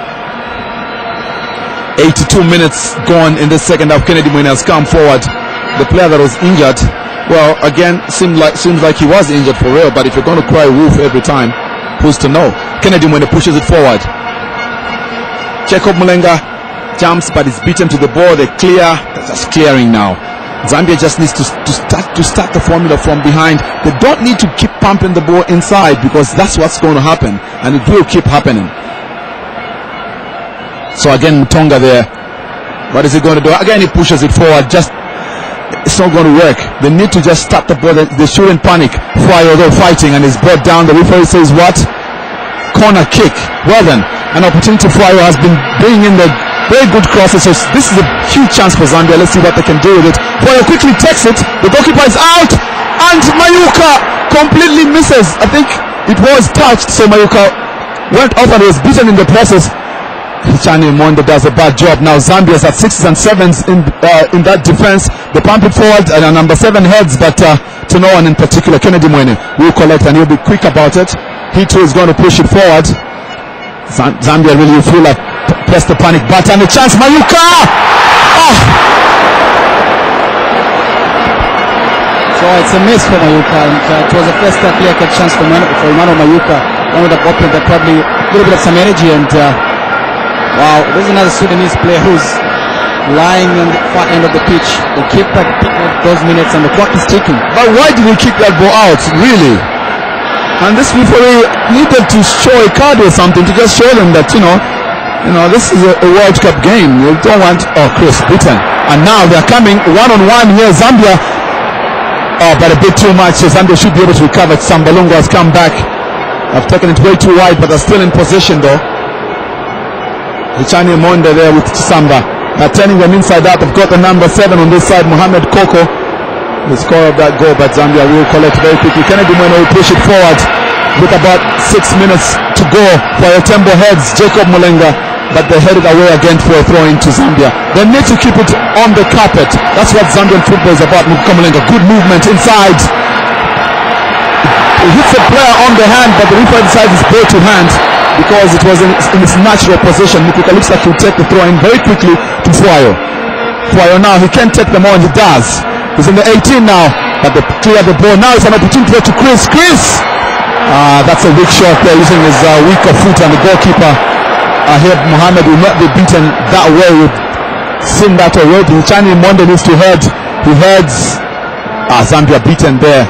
82 minutes gone in the second half. Kennedy Mwene has come forward. The player that was injured, well, again, seems like he was injured for real, but if you're going to cry wolf every time, who's to know? Kennedy Mwene pushes it forward. Jacob Mulenga jumps, but is beaten to the ball. They clear. They're just clearing now. Zambia just needs to start the formula from behind. They don't need to keep pumping the ball inside, because that's what's going to happen, and it will keep happening. So again, Mutonga there. What is he going to do? Again, he pushes it forward. It's not going to work. They need to just start the ball. They shouldn't panic. Fire, though, fighting, and is brought down. The referee says what? Corner kick. Well then, an opportunity for Fire has been bringing in the very good crosses. So this is a huge chance for Zambia. Let's see what they can do with it. Fire quickly takes it. The goalkeeper is out, and Mayuka completely misses. I think it was touched, so Mayuka went off and was beaten in the process. Hichani Mondo does a bad job. Now Zambia's at 6s and 7s in that defense. They pump it forward, and number 7 heads, but to no one in particular. Kennedy Mwene will collect, and he'll be quick about it. He too is going to push it forward. Zambia really feel like press the panic button. A chance, Mayuka! Oh! So it's a miss for Mayuka, and it was a first clear-cut chance for Emmanuel Mayuka. One would have opened up probably a little bit of some energy, and wow, there's another Sudanese player who's lying on the far end of the pitch. The keeper picked up those minutes, and the clock is ticking. But why did he kick that ball out, really? And this referee needed to show a card or something to just show them that, you know, this is a World Cup game. You don't want, Chris beaten. And now they're coming one-on-one here, Zambia. But a bit too much. So Zambia should be able to recover. Sambalungu has come back. I've taken it way too wide, but they're still in possession though. Hichani Monde there with Samba. Turning them inside out. They've got the number 7 on this side, Mohamed Koko, the scorer of that goal, but Zambia will collect very quickly. Kennedy Mwene will push it forward with about 6 minutes to go for a Tembo heads, Jacob Mulenga, but they headed away again for a throw into Zambia. They need to keep it on the carpet. That's what Zambian football is about. Mulenga, good movement inside. He hits a player on the hand, but the referee decides it's ball to hand, because it was in its natural position. Mukuka looks like he'll take the throw in very quickly to Fuayo. Fuayo now, he can't take them on, he does. He's in the 18 now, but they clear the ball. Now it's an opportunity to Chris. That's a weak shot there, using his weaker foot, and the goalkeeper here, Mohammed, will not be beaten that way. We've seen that already. Chani Monde needs to head. He heads. Zambia beaten there,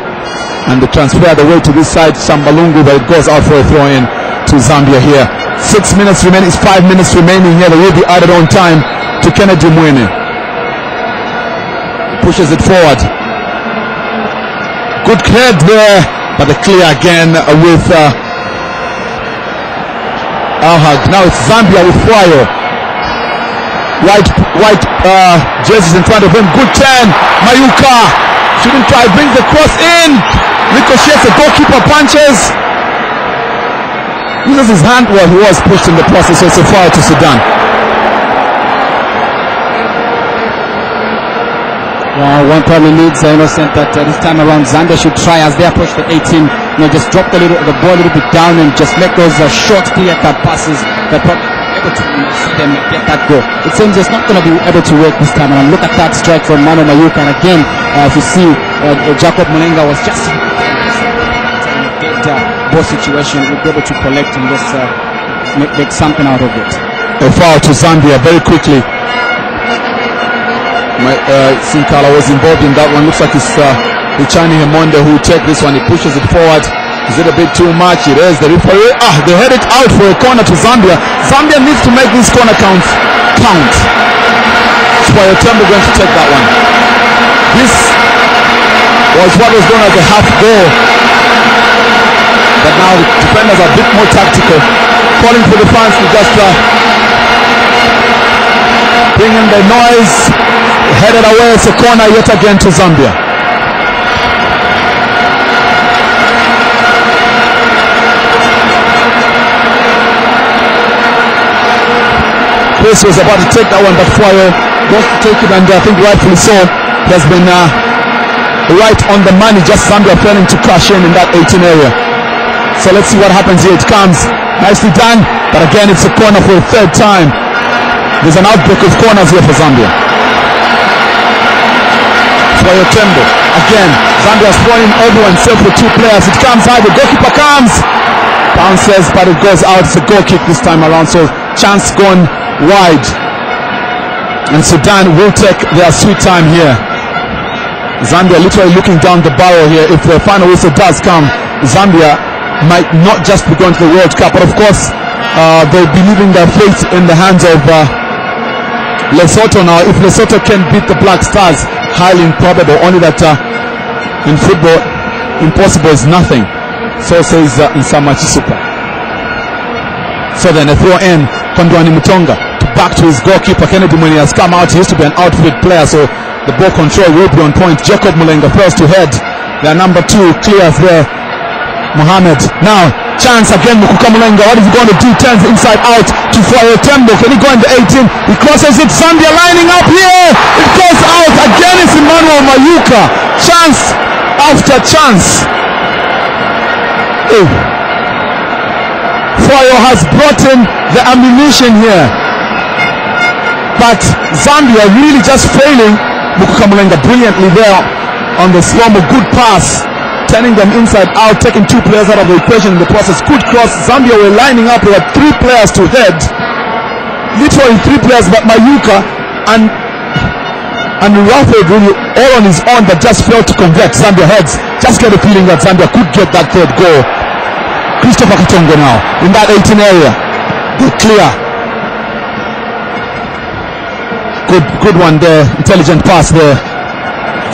and they transfer the way to this side, Sambalungu, but it goes out for a throw in to Zambia here. 6 minutes remaining. It's 5 minutes remaining here. They will be added on time to Kennedy Mwene. Pushes it forward. Good head there, but the clear again with Alhag. Now it's Zambia with Fuayo. white jerseys in front of him. Good turn. Mayuka shouldn't try. Brings the cross in. Ricochets. The goalkeeper punches. Uses his hand. Well, he was pushed in the process. So it's a foul to Sudan. Well, one probably needs Innocent that this time around Zambia should try as they approach the 18. Just drop the ball a little bit down and just make those short clear-cut passes that probably able to see them get that goal. It seems it's not going to be able to work this time around. Look at that strike from Mano Mayuka, and again, if you see, Jacob Mulenga was just in a ball situation. We'll be able to collect and just make something out of it. A foul to Zambia very quickly. Sinkala was involved in that one. Looks like it's Richani Hemonde who will take this one. He pushes it forward. Is it a bit too much? It is. The referee, they head it out for a corner to Zambia. Zambia needs to make these corner counts count. That's why Otembo going to take that one. This was what was known as a half goal. But now the defenders are a bit more tactical. Calling for the fans to just bring in the noise. Headed away. It's a corner yet again to Zambia. Chris was about to take that one, but Foyo goes to take it, and I think rightfully so. He has been right on the money, just Zambia failing to cash in that 18 area. So let's see what happens here. It comes nicely done, but again it's a corner for a third time. There's an outbreak of corners here for Zambia. Foyo Tembo again. Zambia's throwing everyone except for two players. It comes high. The goalkeeper comes, bounces, but it goes out. It's a goal kick this time around. So chance gone wide, and Sudan will take their sweet time here. Zambia literally looking down the barrel here. If the final whistle does come, Zambia might not just be going to the World Cup, but of course they'll be leaving their fate in the hands of Lesotho now. If Lesotho can beat the Black Stars, highly improbable. Only that in football, impossible is nothing. So says Nsama Chisupa. So then a throw in. Kondwani Mutonga back to his goalkeeper. Kennedy Mwini has come out. He used to be an outfield player, so the ball control will be on point. Jacob Mulenga first to head. Their number 2 clears there. Mohamed. Now, chance again. Mukuka Mulenga. What is he going to do? Turns inside out to Foyo Tembo. Can he go in the 18? He crosses it. Zambia lining up here. It goes out. Again, it's Emmanuel Mayuka. Chance after chance. Foyo has brought in the ammunition here, but Zambia really just failing. Mukuka Mulenga brilliantly there on the slow-mo. Good pass, turning them inside out, taking 2 players out of the equation in the process. Good cross. Zambia were lining up. They had 3 players to head, literally 3 players, but Mayuka and Raphael really all on his own, but just failed to convert. Zambia heads. Just get a feeling that Zambia could get that 3rd goal. Christopher Kitongo now in that 18 area. They clear. Good one there. Intelligent pass there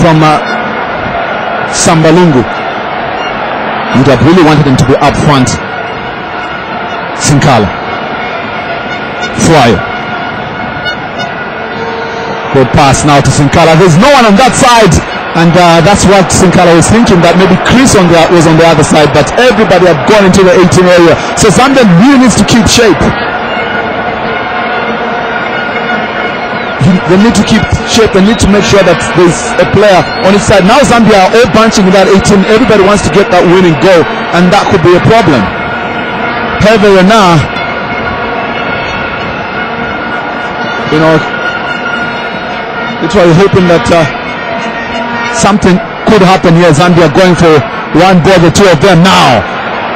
from Sambalungu. You'd have really wanted him to be up front. Sinkala. Foyo. Good pass now to Sinkala. There's no one on that side. And that's what Sinkala was thinking, that maybe Chris was on the other side, but everybody had gone into the 18 area. So Zambia really needs to keep shape. They need to keep shape. They need to make sure that there's a player on his side. Now Zambia are all bunching in that 18. Everybody wants to get that winning goal, and that could be a problem. However, now, literally hoping that something could happen here. Zambia going for one ball, the 2 of them now.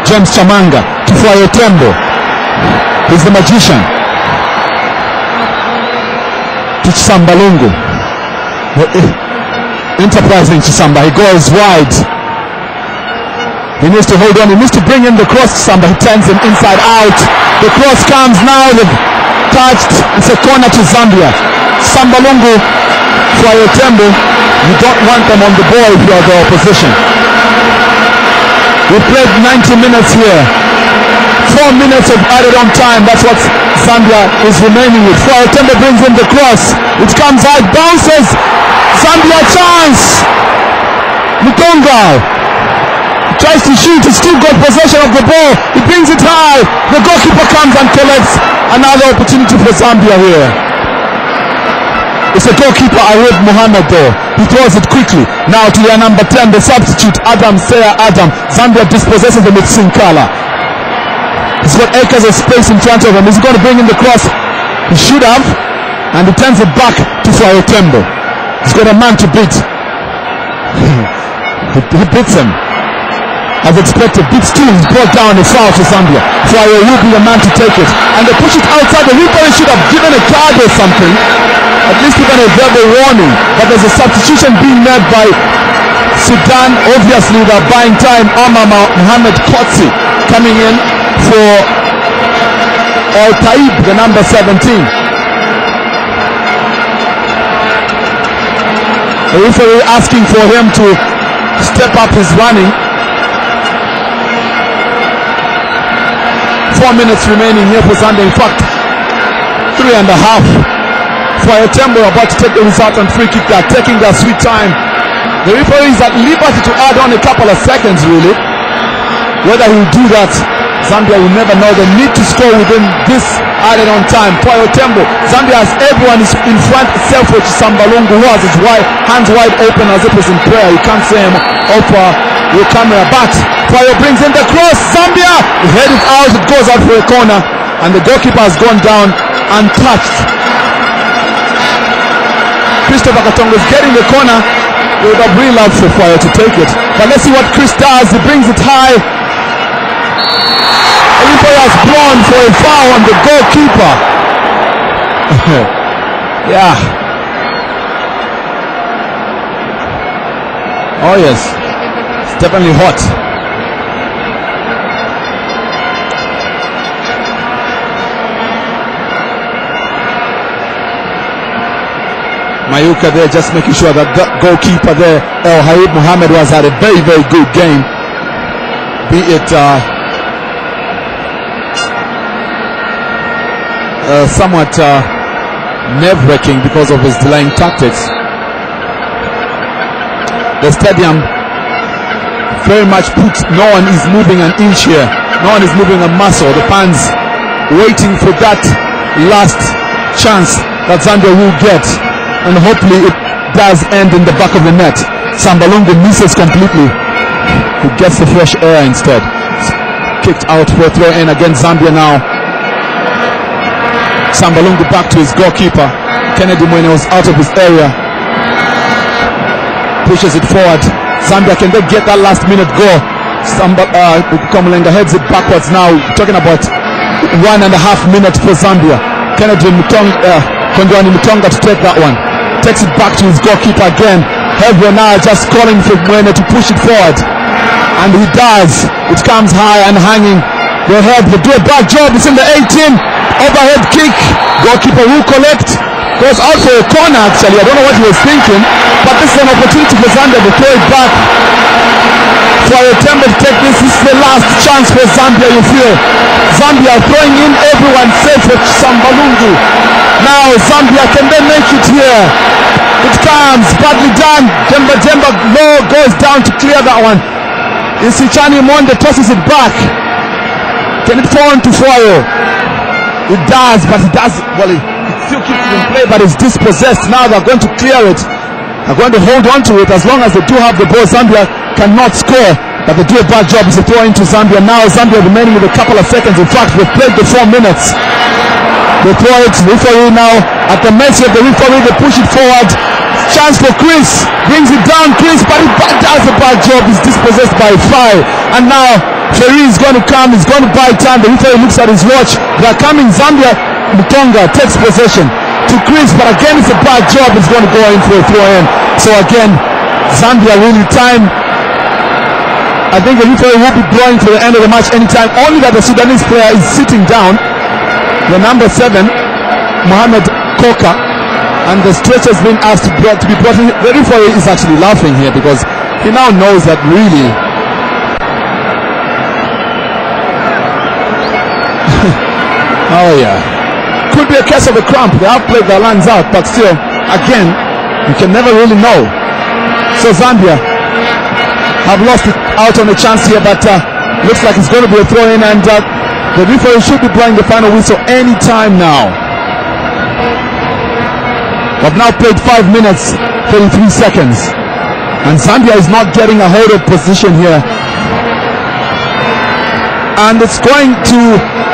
James Chamanga to Foyo Tembo. He's the magician. To Chisambalungu. Enterprising Chisamba. He goes wide. He needs to hold on. He needs to bring in the cross. Chisamba. He turns him inside out. The cross comes now. They've touched. It's a corner to Zambia. Sambalungu. Foyo Tembo. You don't want them on the ball if you are the opposition. We played 90 minutes here. 4 minutes of added on time. That's what Zambia is remaining with. Temba brings in the cross. It comes out, bounces. Zambia chance. Mutonga tries to shoot. He's still got possession of the ball. He brings it high. The goalkeeper comes and collects. Another opportunity for Zambia here. It's a goalkeeper, Arif Mohammed though. He throws it quickly. Now to their number 10, the substitute, Adam Seya Adam. Zambia dispossesses them with Sinkala. He's got acres of space in front of him. He's going to bring in the cross. He should have. And he turns it back to Temba. He's got a man to beat. He beats him. As expected, beats two. He's brought down a foul for Zambia. Will be the man to take it. And they push it outside. The referee should have given a card or something. At least given a verbal warning. But there's a substitution being made by Sudan. Obviously, they're buying time. Omar Mohamed Kotsi coming in for Al Taib, the number 17. The referee asking for him to step up his running. 4 minutes remaining here for Zambia. In fact, 3.5. Tembo about to take the result on free kick. They are taking their sweet time. The referee is at liberty to add on a couple of seconds, really. Whether he will do that, Zambia will never know. They need to score within this added on time. Tembo. Zambia has everyone is in front except for Sambalungu, who has his hands wide open as if he's in prayer. You can't see him over your camera. But brings in the cross. Zambia head it out. It goes out for a corner, and the goalkeeper has gone down untouched. Christopher Katongo is getting the corner. They would have really loved for Fire to take it. But let's see what Chris does. He brings it high. Olimpo has blown for a foul on the goalkeeper. Yeah. Oh yes. It's definitely hot. Mayuka there just making sure that the goalkeeper there, El Haib Mohammed, was had a very, very good game. Be it somewhat nerve-wracking because of his delaying tactics. The stadium very much puts, no one is moving an inch here. No one is moving a muscle. The fans waiting for that last chance that Zambia will get. And hopefully it does end in the back of the net. Sambalungu misses completely. He gets the fresh air instead. Kicked out for a throw in against Zambia now. Sambalungu back to his goalkeeper. Kennedy Mwene was out of his area. Pushes it forward. Zambia can they get that last minute goal? Komulenga heads it backwards now. Talking about 1.5 minutes for Zambia. Kennedy Kondwani Mutonga to take that one. Takes it back to his goalkeeper again. Heavy now just calling for Mwene to push it forward. And he does. It comes high and hanging. They do a bad job. It's in the 18. Overhead kick. Goalkeeper will collect. Goes out for a corner actually. I don't know what he was thinking. But this is an opportunity for Zambia to throw it back. For a Temba to take this. This is the last chance for Zambia, you feel. Zambia throwing in everyone safe for Sambalungu. Now Zambia, can they make it here? It comes, badly done. Temba low goes down to clear that one. Isichani Monde tosses it back. Can it fall into foil? It does, but it does. Well, it still keeps it in play, but it's dispossessed. Now they're going to clear it. They're going to hold on to it as long as they do have the ball. Zambia cannot score, but they do a bad job. It's a throw into Zambia. Now Zambia remaining with a couple of seconds. In fact, we've played the 4 minutes. They throw it, referee now at the mercy of the referee. They push it forward. Chance for Chris, brings it down. Chris, but he does a bad job. He's dispossessed by a foul. And now Ferry is going to come. He's going to buy time. The referee looks at his watch. They are coming. Zambia Mutonga takes possession to Chris, but again it's a bad job. It's going to go in for a throw in. So again, Zambia really time. I think the referee will be blowing to the end of the match anytime. Only that the Sudanese player is sitting down. The number 7, Mohamed Koka, and the stretcher has been asked to be brought in. The referee is actually laughing here because he now knows that really Oh yeah. Could be a case of a cramp. They have played their lines out, but still, again, you can never really know. So Zambia have lost it out on a chance here, but looks like it's going to be a throw in, and the referee should be blowing the final whistle any time now. We've now played 5 minutes, 33 seconds, and Zambia is not getting a hold of position here. And it's going to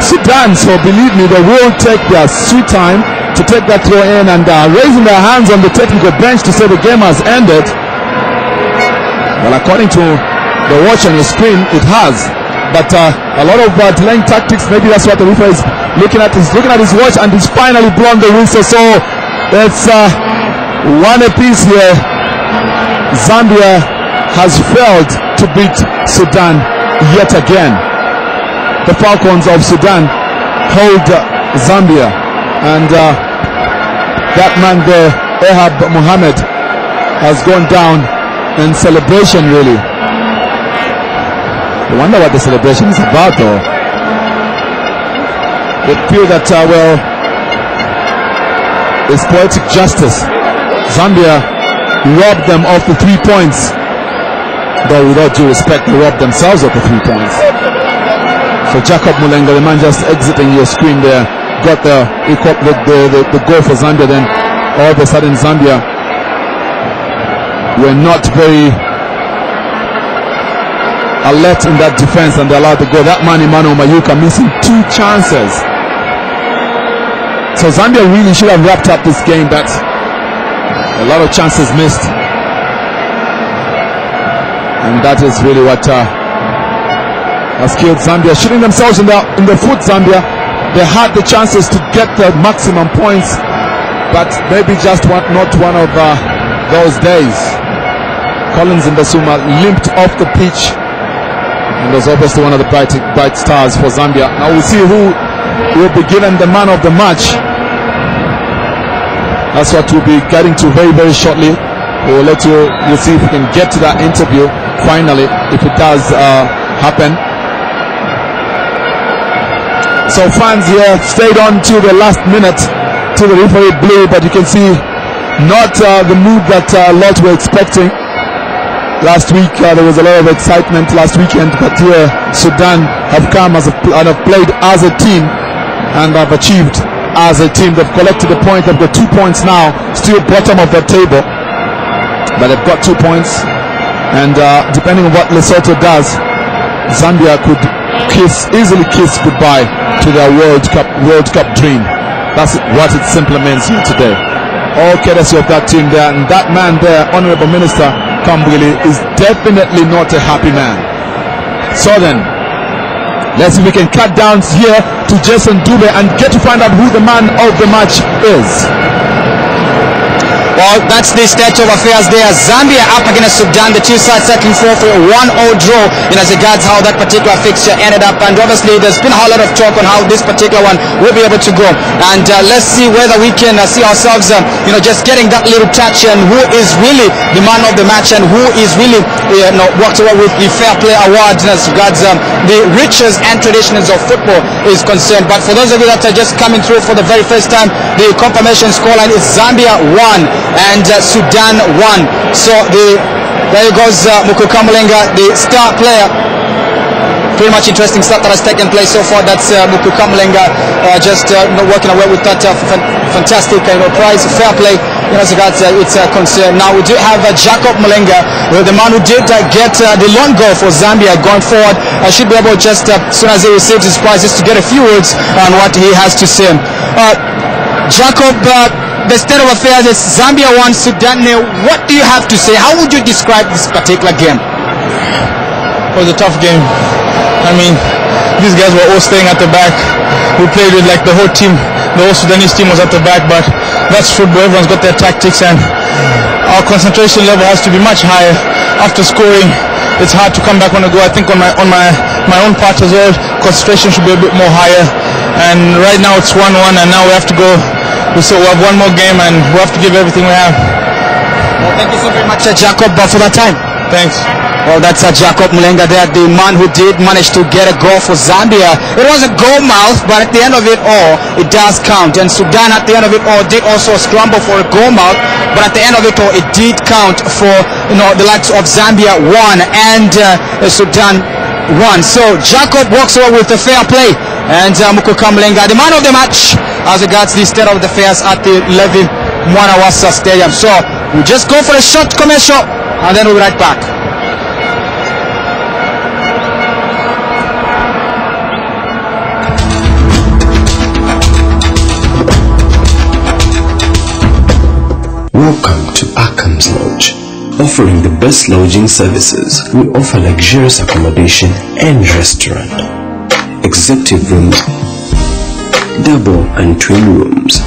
Sudan, so believe me, they will take their sweet time to take that throw in, and raising their hands on the technical bench to say the game has ended. Well, according to the watch on your screen, it has. But a lot of delaying tactics, maybe that's what the referee is looking at. He's looking at his watch and he's finally blown the whistle. So it's one apiece here. Zambia has failed to beat Sudan yet again. The Falcons of Sudan hold Zambia, and that man there, Ahab Mohammed, has gone down in celebration, really. I wonder what the celebration is about, though. They feel that, well, it's poetic justice. Zambia robbed them of the 3 points, though without due respect, they robbed themselves of the 3 points. So Jacob Mulenga, the man just exiting your screen there, got the goal for Zambia. Then all of a sudden Zambia were not very alert in that defense, and they allowed the goal. That man Emmanuel Mayuka missing 2 chances. So Zambia really should have wrapped up this game, but a lot of chances missed, and that is really what has killed Zambia, shooting themselves in the foot. Zambia, they had the chances to get the maximum points, but maybe just not one of those days. Collins Mbasuma limped off the pitch, and was obviously one of the bright stars for Zambia. Now we'll see who will be given the man of the match. That's what we'll be getting to very, very shortly. We'll let you, we'll see if we can get to that interview finally, if it does happen. So fans here stayed on to the last minute till the referee blew, but you can see not the mood that a lot were expecting. Last week there was a lot of excitement last weekend, but here Sudan have come and have played as a team and have achieved as a team. They've collected a point. They've got 2 points now, still bottom of the table, but they've got 2 points, and depending on what Lesotho does, Zambia could easily kiss goodbye to their World Cup dream. That's what it simply means here today. All courtesy of that team there, and that man there, Honorable Minister Kambwili, is definitely not a happy man. So then, let's see if we can cut down here to Jason Dube and get to find out who the man of the match is. Well, that's the state of affairs there. Zambia up against Sudan. The two sides settling for a 1-0 draw as regards how that particular fixture ended up. And obviously, there's been a whole lot of talk on how this particular one will be able to go. And let's see whether we can see ourselves, just getting that little touch, and who is really the man of the match, and who is really, walked away with the Fair Play Award as regards the riches and traditions of football is concerned. But for those of you that are just coming through for the very first time, the confirmation scoreline is Zambia 1 and Sudan 1. So there goes Mukuka Mulenga, the star player. Pretty much interesting stuff that has taken place so far. That's Mukuka Mulenga just working away with that fantastic prize, fair play as regards it's concerned. Now we do have Jacob Mulenga, the man who did get the long goal for Zambia going forward. I should be able just as soon as he receives his prize, just to get a few words on what he has to say. Jacob, the state of affairs is Zambia 1, Sudan 0. What do you have to say? How would you describe this particular game? It was a tough game. I mean, these guys were all staying at the back. We played with like the whole team. The whole Sudanese team was at the back, but that's football. Everyone's got their tactics, and our concentration level has to be much higher. After scoring, it's hard to come back on a goal. I think on my own part as well, concentration should be a bit more higher. And right now it's 1-1, and now we have to go. So we have one more game, and we have to give everything we have. Well, thank you so very much, Jacob, for that time. Thanks. Well, that's Jacob Mulenga there, the man who did manage to get a goal for Zambia. It was a goal mouth, but at the end of it all, it does count. And Sudan at the end of it all did also scramble for a goal mouth, but at the end of it all, it did count for, the likes of Zambia 1 and Sudan 1. So Jacob walks away with the fair play, and Mukuka Mulenga, the man of the match, as regards the state of the affairs at the Levy Mwanawasa Stadium. So we'll just go for a short commercial, and then we'll be right back. Welcome to Akam's Lodge. Offering the best lodging services, we offer luxurious accommodation and restaurant, executive rooms, double and twin rooms.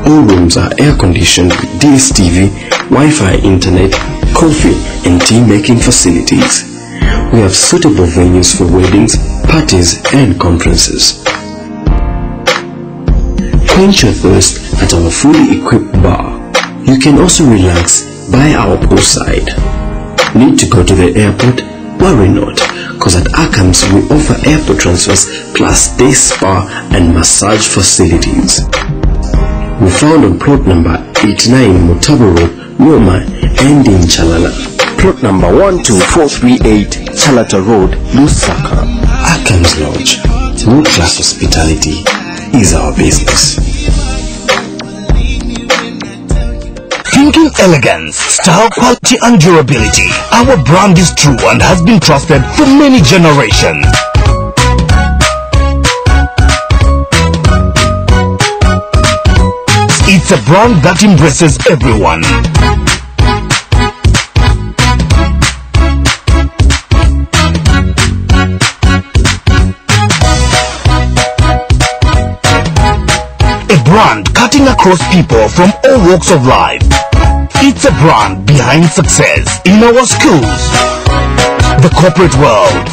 All rooms are air-conditioned with DSTV, Wi-Fi, internet, coffee and tea-making facilities. We have suitable venues for weddings, parties and conferences. Quench your thirst at our fully equipped bar. You can also relax by our poolside. Need to go to the airport? Worry not, cause at Akam's we offer airport transfers plus day spa and massage facilities. We found on plot number 89 Mutabo Road, Roma and in Chalala. Plot number 12438 Chalata Road, Lusaka. Akam's Lodge. World-class hospitality is our business. Thinking elegance, style, quality and durability. Our brand is true and has been trusted for many generations. It's a brand that embraces everyone. A brand cutting across people from all walks of life. It's a brand behind success in our schools, the corporate world,